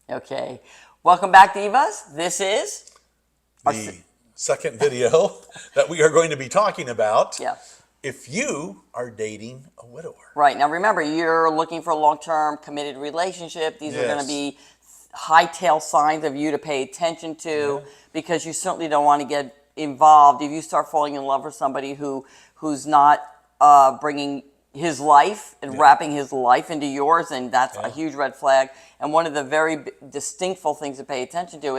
Okay. Welcome back, Divas. This is the second video that we are going to be talking about. Yes. If you are dating a widower. Right. Now, remember, you're looking for a long-term committed relationship. These are going to be high-tail signs of you to pay attention to because you certainly don't want to get involved. If you start falling in love with somebody who's not bringing his life and wrapping his life into yours, and that's a huge red flag. And one of the very distinctful things to pay attention to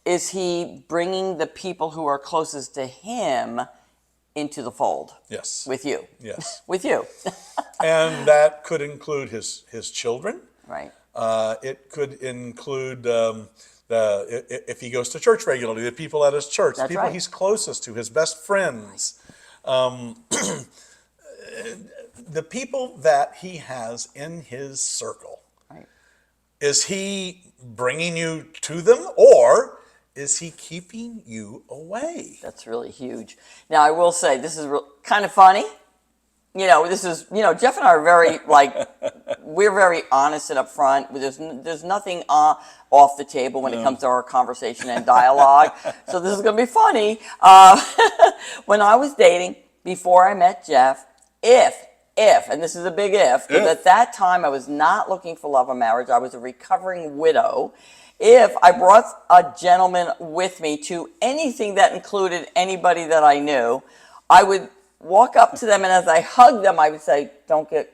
is he bringing the people who are closest to him into the fold? Yes. With you. Yes. With you. And that could include his children. Right. It could include if he goes to church regularly, the people at his church, the people he's closest to, his best friends. The people that he has in his circle. Right. Is he bringing you to them, or is he keeping you away? That's really huge. Now, I will say, this is kind of funny. This is, Jeff and I are very, we're very honest and upfront. There's nothing off the table when it comes to our conversation and dialogue. So this is going to be funny. When I was dating, before I met Jeff, and this is a big if, because at that time I was not looking for love or marriage. I was a recovering widow. If I brought a gentleman with me to anything that included anybody that I knew, I would walk up to them, and as I hugged them, I would say, "Don't get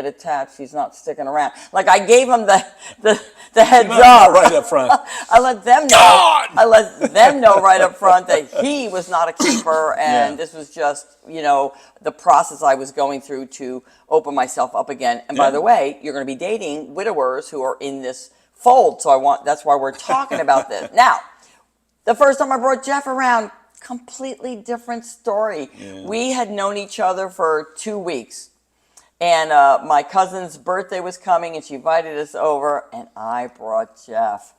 attached. He's not sticking around." Like I gave them the heads up right up front. I let them know. I let them know right up front that he was not a keeper, and this was just the process I was going through to open myself up again. And by the way, you're going to be dating widowers who are in this fold, so that's why we're talking about this. Now, the first time I brought Jeff around, completely different story. We had known each other for 2 weeks, and my cousin's birthday was coming, and she invited us over, and I brought Jeff,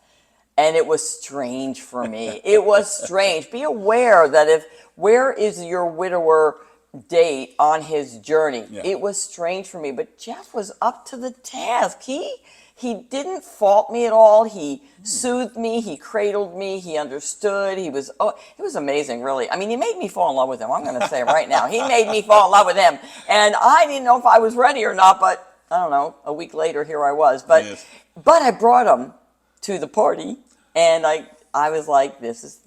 and it was strange for me. It was strange. Be aware that where is your widower date on his journey? It was strange for me, but Jeff was up to the task. He didn't fault me at all. He soothed me. He cradled me. He understood. It was amazing, really. I mean, he made me fall in love with him. I'm going to say it right now. He made me fall in love with him. And I didn't know if I was ready or not, but I don't know. A week later, here I was. But I brought him to the party, and I was like, this is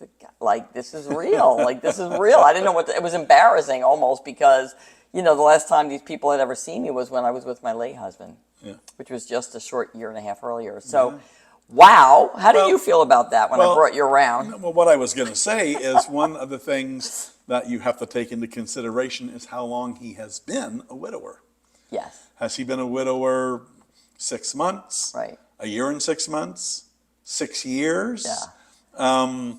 real. This is real. I didn't know it was embarrassing almost because, the last time these people had ever seen me was when I was with my late husband. Which was just a short year and a half earlier. So, wow. How do you feel about that when I brought you around? Well, what I was going to say is one of the things that you have to take into consideration is how long he has been a widower. Yes. Has he been a widower 6 months? Right. A year and 6 months? 6 years? Yeah.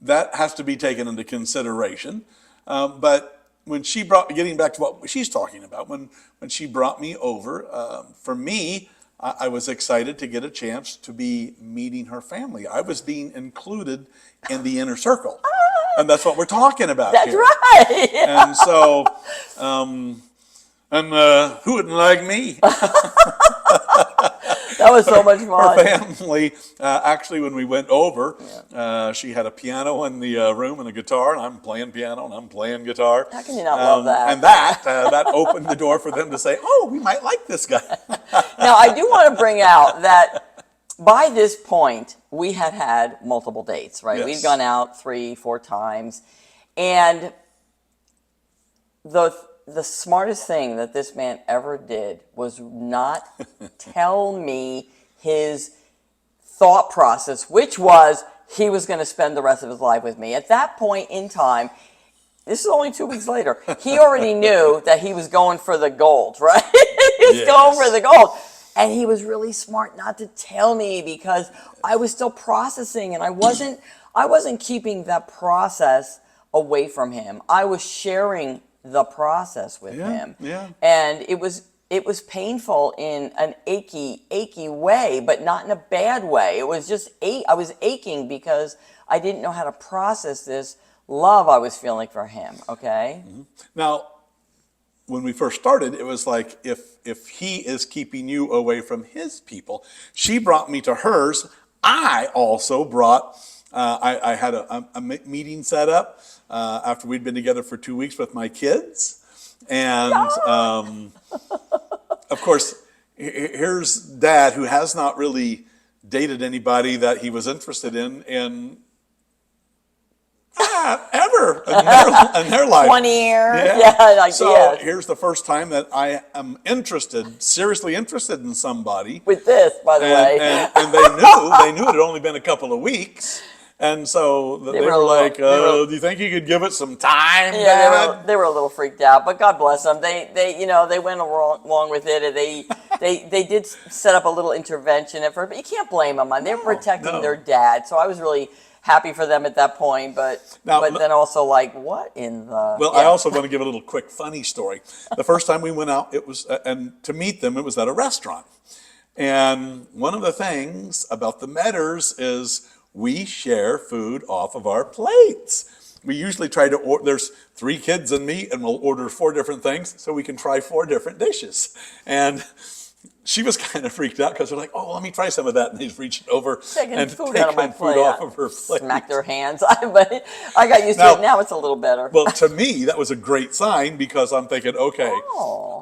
That has to be taken into consideration. But when getting back to what she's talking about, when she brought me over, for me, I was excited to get a chance to be meeting her family. I was being included in the inner circle. And that's what we're talking about here. That's right. And so, who wouldn't like me? That was so much fun. Her family, actually, when we went over, she had a piano in the room and a guitar, and I'm playing piano and I'm playing guitar. How can you not love that? And that opened the door for them to say, "Oh, we might like this guy." Now, I do want to bring out that by this point, we had multiple dates, right? We'd gone out 3-4 times, and the smartest thing that this man ever did was not tell me his thought process, which was he was going to spend the rest of his life with me. At that point in time, this is only 2 weeks later, he already knew that he was going for the gold, right? He was going for the gold. And he was really smart not to tell me because I was still processing, and I wasn't keeping that process away from him. I was sharing the process with him. And it was painful in an achy way, but not in a bad way. It was just I was aching because I didn't know how to process this love I was feeling for him. Okay. Now, when we first started, it was like if he is keeping you away from his people, she brought me to hers. I also brought. I had a meeting set up after we'd been together for 2 weeks with my kids, and of course, here's Dad, who has not really dated anybody that he was interested in ever in their life. 20 years. Yeah, like, so yes. here's the first time that I am seriously interested in somebody. With this, by the way. And they knew it had only been a couple of weeks. And so they were like, do you think you could give it some time, Dad? They were a little freaked out, but God bless them. They went along with it, and they did set up a little intervention at first, but you can't blame them. They were protecting their dad, so I was really happy for them at that point, but then also like, what in the... Well, I also want to give a little quick funny story. The first time we went out, it was, and to meet them, it was at a restaurant. And one of the things about the Meadors is we share food off of our plates. We usually try to order, there's 3 kids and me, and we'll order 4 different things so we can try 4 different dishes. And she was kind of freaked out because they're like, oh, let me try some of that. And he's reaching over and food taking out of my food plate. off of her plate. Smack their hands. But I got used to it. Now it's a little better. Well, to me, that was a great sign because I'm thinking, okay,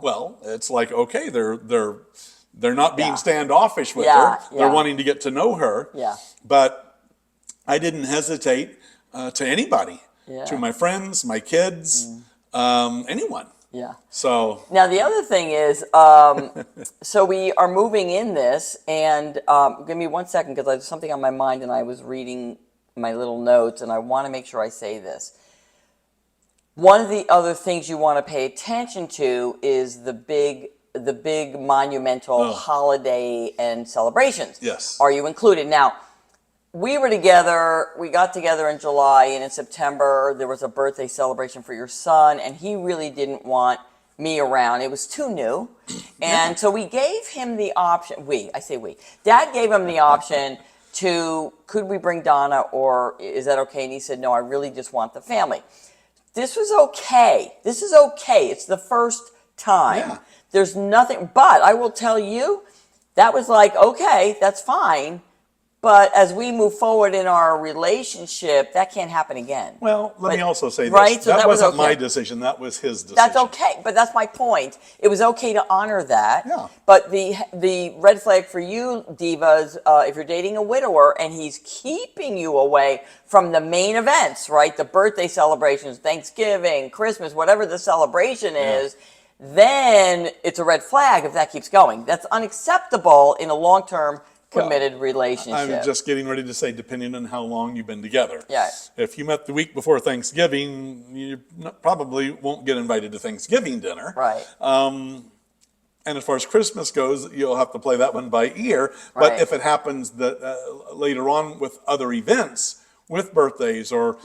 well, it's like, okay, they're not being standoffish with her. They're wanting to get to know her. Yeah. But I didn't hesitate to anybody, to my friends, my kids, anyone. Yeah. So now the other thing is, so we are moving in this, and give me 1 second because there's something on my mind, and I was reading my little notes, and I want to make sure I say this. One of the other things you want to pay attention to is the big monumental holiday and celebrations. Yes. Are you included? Now, we got together in July, and in September there was a birthday celebration for your son, and he really didn't want me around. It was too new. And so we gave him the option, Dad gave him the option to, could we bring Donna, or is that okay? And he said, no, I really just want the family. This was okay. This is okay. It's the first time. Yeah. There's nothing, but I will tell you, that was like, okay, that's fine. But as we move forward in our relationship, that can't happen again. Well, let me also say this. Right? So that wasn't okay. my decision. That was his decision. That's okay, but that's my point. It was okay to honor that. Yeah. But the red flag for you, divas, if you're dating a widower and he's keeping you away from the main events, right? The birthday celebrations, Thanksgiving, Christmas, whatever the celebration is, then it's a red flag if that keeps going. That's unacceptable in a long-term committed relationship. I'm just getting ready to say, depending on how long you've been together. Yeah. If you met the week before Thanksgiving, you probably won't get invited to Thanksgiving dinner. Right. And as far as Christmas goes, you'll have to play that one by ear. But Right. if it happens that later on with other events, with birthdays, or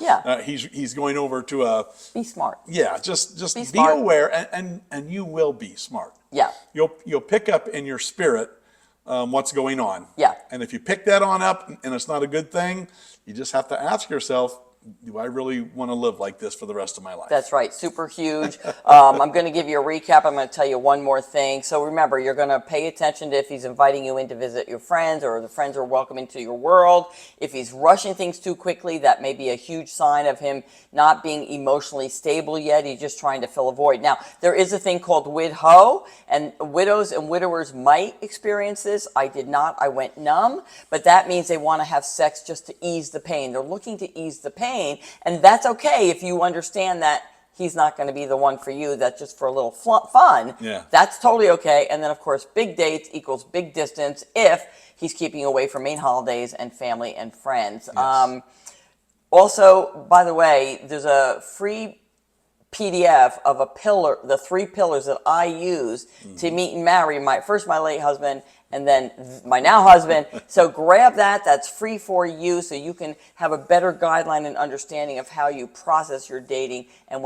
he's going over to a... Be smart. Yeah, just be smart. aware, and you will be smart. Yeah. You'll pick up in your spirit what's going on. Yeah. And if you pick that on up and it's not a good thing, you just have to ask yourself, do I really want to live like this for the rest of my life? That's right. Super huge. I'm going to give you a recap. I'm going to tell you one more thing. So remember, you're going to pay attention to if he's inviting you in to visit your friends, or the friends are welcome into your world. If he's rushing things too quickly, that may be a huge sign of him not being emotionally stable yet. He's just trying to fill a void. Now, there is a thing called widho, and widows and widowers might experience this. I did not. I went numb, but that means they want to have sex just to ease the pain. They're looking to ease the pain. And that's okay if you understand that he's not going to be the one for you. That's just for a little fun. Yeah. That's totally okay. And then, of course, big dates equals big distance if he's keeping away from main holidays and family and friends. Yes. Also, by the way, there's a free PDF of the 3 pillars that I use to meet and marry my late husband and then my now husband. So grab that. That's free for you, so you can have a better guideline and understanding of how you process your dating and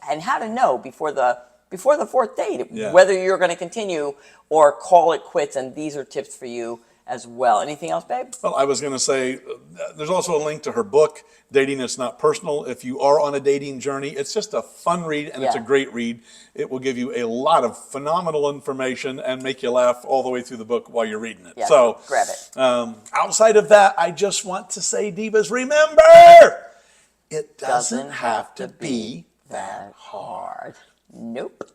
and how to know before the 4th date whether you're going to continue or call it quits. And these are tips for you as well. Anything else, babe? Well, I was going to say, there's also a link to her book, Dating Is Not Personal. If you are on a dating journey, it's just a fun read, and it's a great read. It will give you a lot of phenomenal information and make you laugh all the way through the book while you're reading it. Yeah, so grab it. Outside of that, I just want to say, divas, remember, it doesn't have to be that hard. Nope.